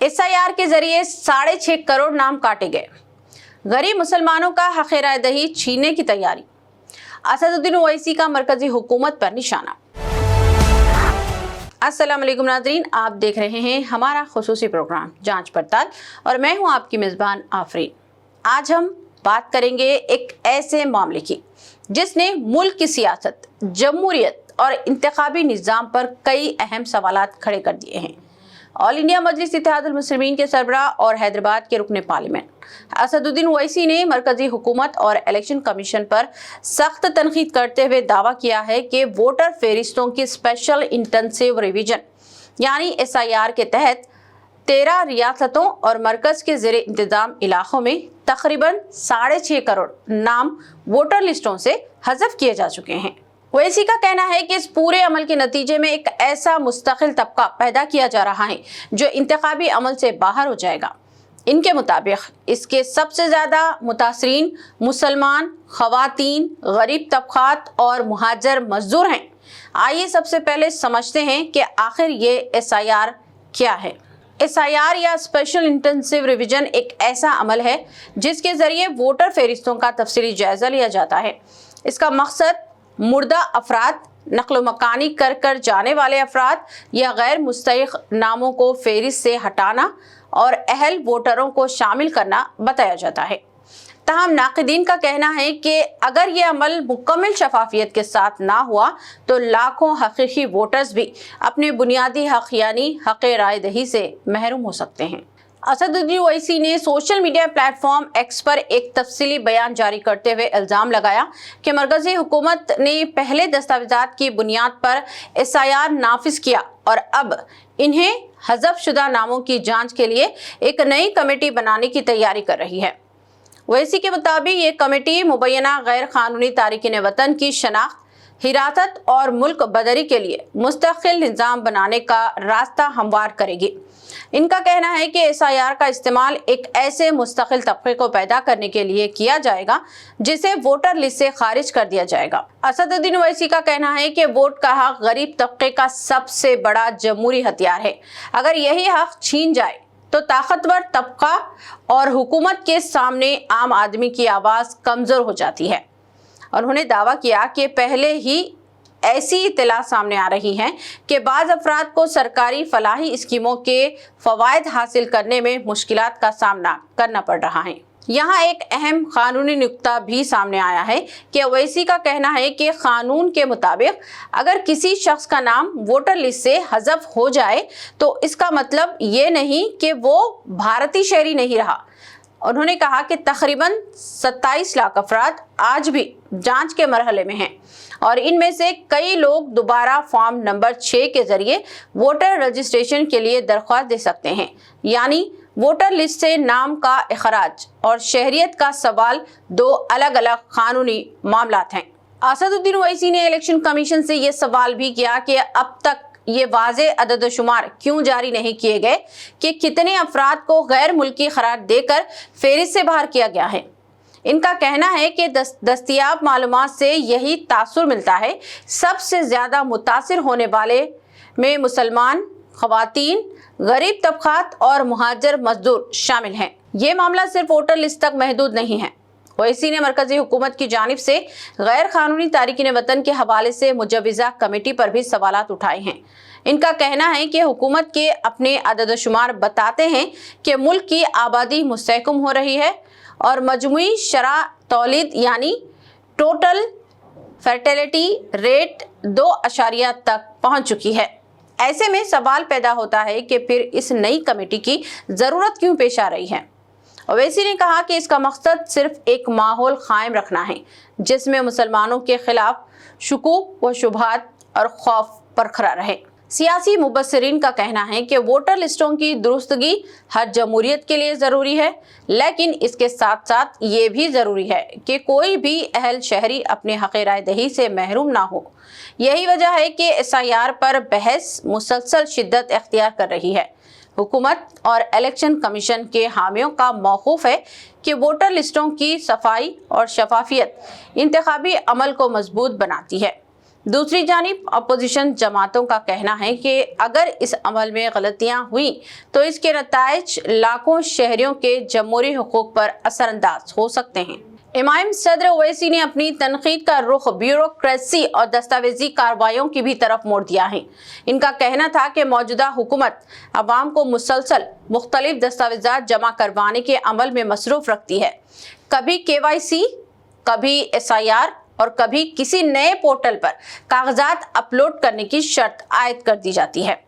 SIR के जरिए 6.5 करोड़ नाम काटे गए। गरीब मुसलमानों का हक़ राय दही छीनने की तैयारी। असदुद्दीन ओवैसी का मरकजी हुकूमत पर निशाना। अस्सलाम वालेकुम नाज़रीन, आप देख रहे हैं हमारा खुसूसी प्रोग्राम जांच पड़ताल और मैं हूं आपकी मेज़बान आफरीन। आज हम बात करेंगे एक ऐसे मामले की जिसने मुल्क की सियासत, जमहूरियत और इंतखाबी निज़ाम पर कई अहम सवालात खड़े कर दिए हैं। ऑल इंडिया मजलिस इत्तेहादुल मुस्लिमीन के सरबराह और हैदराबाद के रुकने पार्लियामेंट असदुद्दीन ओवैसी ने मरकजी हुकूमत और इलेक्शन कमीशन पर सख्त तनकीद करते हुए दावा किया है कि वोटर फहरिस्तों की स्पेशल इंटेंसिव रिवीजन यानी SIR के तहत 13 रियासतों और मरकज के ज़ेरे इंतजाम इलाकों में तकरीबन 6.5 करोड़ नाम वोटर लिस्टों से हज़फ किए जा चुके हैं। ओवैसी का कहना है कि इस पूरे अमल के नतीजे में एक ऐसा मुस्तकिल तबका पैदा किया जा रहा है जो इंतखाबी अमल से बाहर हो जाएगा। इनके मुताबिक इसके सबसे ज़्यादा मुतासरीन मुसलमान, ख़वातीन, गरीब तबकात और मुहाजिर मजदूर हैं। आइए सबसे पहले समझते हैं कि आखिर ये SIR क्या है। SIR या स्पेशल इंटेंसिव रिवीजन एक ऐसा अमल है जिसके ज़रिए वोटर फहरिस्तों का तफसीली जायज़ा लिया जाता है। इसका मकसद मुर्दा अफराद, नक्ल मकानी कर जाने वाले अफराद या गैर मुस्तहिक नामों को फहरिस्त से हटाना और अहल वोटरों को शामिल करना बताया जाता है। ताहम नाक़िदीन का कहना है कि अगर ये अमल मुकम्मल शफाफियत के साथ ना हुआ तो लाखों हकीकी वोटर्स भी अपने बुनियादी हक़ यानी हक़ राय दही से महरूम हो सकते हैं। असदुद्दीन ओवैसी ने सोशल मीडिया प्लेटफॉर्म X पर एक तफसीली बयान जारी करते हुए इल्ज़ाम लगाया कि मरकज़ी हुकूमत ने पहले दस्तावेज़ात की बुनियाद पर SIR नाफिज किया और अब इन्हें हज़फ शुदा नामों की जांच के लिए एक नई कमेटी बनाने की तैयारी कर रही है। ओवैसी के मुताबिक ये कमेटी मुबैना गैर कानूनी तारिकीन वतन की शनाख्त, हिरासत और मुल्क बदरी के लिए मुस्तकिल निज़ाम बनाने का रास्ता हमवार करेगी। इनका कहना है कि SIR का इस्तेमाल एक ऐसे मुस्तकिल तबके को पैदा करने के लिए किया जाएगा जिसे वोटर लिस्ट से खारिज कर दिया जाएगा। असदुद्दीन ओवैसी का कहना है कि वोट का हक गरीब तबके का सबसे बड़ा जमहूरी हथियार है। अगर यही हक छीन जाए तो ताकतवर तबका और हुकूमत के सामने आम आदमी की आवाज़ कमज़ोर हो जाती है। उन्होंने दावा किया कि पहले ही ऐसी इत्तला सामने आ रही हैं कि बाज़ अफराद को सरकारी फलाही स्कीमों के फ़वाइद हासिल करने में मुश्किलात का सामना करना पड़ रहा है। यहाँ एक अहम कानूनी नुक्ता भी सामने आया है कि ओवैसी का कहना है कि कानून के मुताबिक अगर किसी शख्स का नाम वोटर लिस्ट से हज़फ हो जाए तो इसका मतलब ये नहीं कि वो भारतीय शहरी नहीं रहा। उन्होंने कहा कि तकरीबन 27 लाख अफराद आज भी जांच के मरहले में हैं और इनमें से कई लोग दोबारा फॉर्म नंबर 6 के जरिए वोटर रजिस्ट्रेशन के लिए दरख्वास्त दे सकते हैं। यानी वोटर लिस्ट से नाम का इखराज और शहरियत का सवाल दो अलग अलग कानूनी मामलात हैं। असदुद्दीन ओवैसी ने इलेक्शन कमीशन से ये सवाल भी किया कि अब तक ये वाज़े अदद शुमार क्यों जारी नहीं किए गए कि कितने अफराद को गैर मुल्की करार देकर फहरिस्त से बाहर किया गया है। इनका कहना है कि दस्तयाब मालूमात से यही तासुर मिलता है। सबसे ज़्यादा मुतासिर होने वाले में मुसलमान, ख़वातीन, गरीब तबकात और मुहाजिर मजदूर शामिल हैं। ये मामला सिर्फ वोटर लिस्ट तक महदूद नहीं है। ओवैसी ने मरकजी हुकूमत की जानिब से गैर कानूनी तारिकीन वतन के हवाले से मुजव्विज़ा कमेटी पर भी सवालात उठाए हैं। इनका कहना है कि हुकूमत के अपने अदद शुमार बताते हैं कि मुल्क की आबादी मुस्तहकम हो रही है और मजमूई शरह तौलीद यानी टोटल फर्टिलिटी रेट 2 तक पहुँच चुकी है। ऐसे में सवाल पैदा होता है कि फिर इस नई कमेटी की ज़रूरत क्यों पेश आ रही है। ओवैसी ने कहा कि इसका मकसद सिर्फ एक माहौल कायम रखना है जिसमें मुसलमानों के खिलाफ शुकूक व शुबहात और खौफ बरकरार रहे। सियासी मुबस्सिरीन का कहना है कि वोटर लिस्टों की दुरुस्तगी हर जमहूरियत के लिए ज़रूरी है, लेकिन इसके साथ साथ ये भी ज़रूरी है कि कोई भी अहल शहरी अपने हक़ राय दही से महरूम ना हो। यही वजह है कि SIR पर बहस मुसलसल शिद्दत इख्तियार कर रही है। हुकूमत और इलेक्शन कमीशन के हामियों का मौक़ूफ़ है कि वोटर लिस्टों की सफाई और शफाफियत इंतखाबी अमल को मजबूत बनाती है। दूसरी जानिब अपोजिशन जमातों का कहना है कि अगर इस अमल में गलतियां हुई तो इसके नताइज लाखों शहरियों के जमहूरी हुकूक पर असरअंदाज हो सकते हैं। इमाम सदर ओवैसी ने अपनी तनकीद का रुख ब्यूरोक्रेसी और दस्तावेजी कार्रवाइयों की भी तरफ मोड़ दिया है। इनका कहना था कि मौजूदा हुकूमत अवाम को मुसलसल मुख्तलिफ दस्तावेजात जमा करवाने के अमल में मसरूफ रखती है। कभी KYC, कभी SIR और कभी किसी नए पोर्टल पर कागजात अपलोड करने की शर्त आयद कर दी जाती है।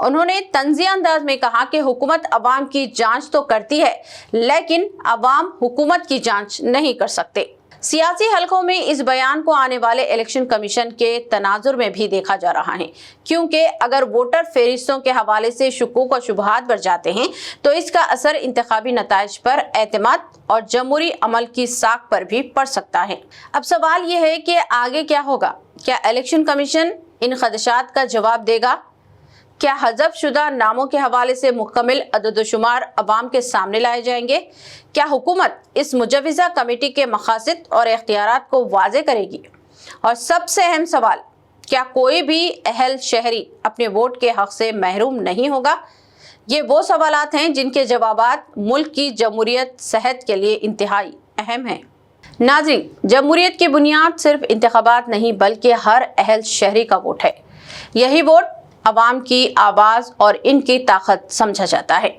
उन्होंने तंज़िया अंदाज में कहा कि हुकूमत अवाम की जांच तो करती है, लेकिन अवाम हुकूमत की जांच नहीं कर सकते। सियासी हलकों में इस बयान को आने वाले इलेक्शन कमीशन के तनाजुर में भी देखा जा रहा है, क्योंकि अगर वोटर फहरिस्तों के हवाले से शुकूक और शुबहात बढ़ जाते हैं तो इसका असर इंतखाबी नताइज पर एतमाद और जमहूरी अमल की साख पर भी पड़ सकता है। अब सवाल यह है कि आगे क्या होगा? क्या इलेक्शन कमीशन इन खदशात का जवाब देगा? क्या हज़फ शुदा नामों के हवाले से मुकम्मल अदद-ओ-शुमार अवाम के सामने लाए जाएंगे? क्या हुकूमत इस मुजव्विज़ा कमेटी के मकासद और इख्तियारात को वाज़े करेगी? और सबसे अहम सवाल, क्या कोई भी अहल शहरी अपने वोट के हक से महरूम नहीं होगा? ये वो सवालात हैं जिनके जवाबात मुल्क की जमहूरियत सेहत के लिए इंतहाई अहम हैं। नाज़रीन, जमहूरियत की बुनियाद सिर्फ इंतखाबात नहीं बल्कि हर अहल शहरी का वोट है। यही वोट अवाम की आवाज़ और इनकी ताकत समझा जाता है।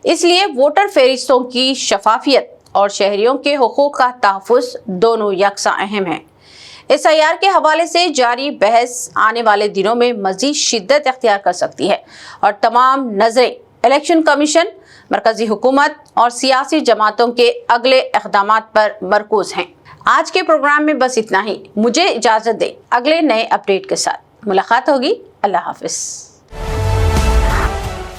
इसलिए वोटर फहरिस्तों की शफाफियत और शहरियों के हुकूक का तहफ़्फ़ुज़ दोनों यकसा अहम है। SIR के हवाले से जारी बहस आने वाले दिनों में मज़ीद शिद्दत इख्तियार कर सकती है और तमाम नज़रें इलेक्शन कमीशन, मरकज़ी हुकूमत और सियासी जमातों के अगले इक़दामात पर मरकूज़ हैं। आज के प्रोग्राम में बस इतना ही। मुझे इजाज़त दें, अगले नए अपडेट के साथ मुलाकात होगी। अल्लाह हाफ़िज़।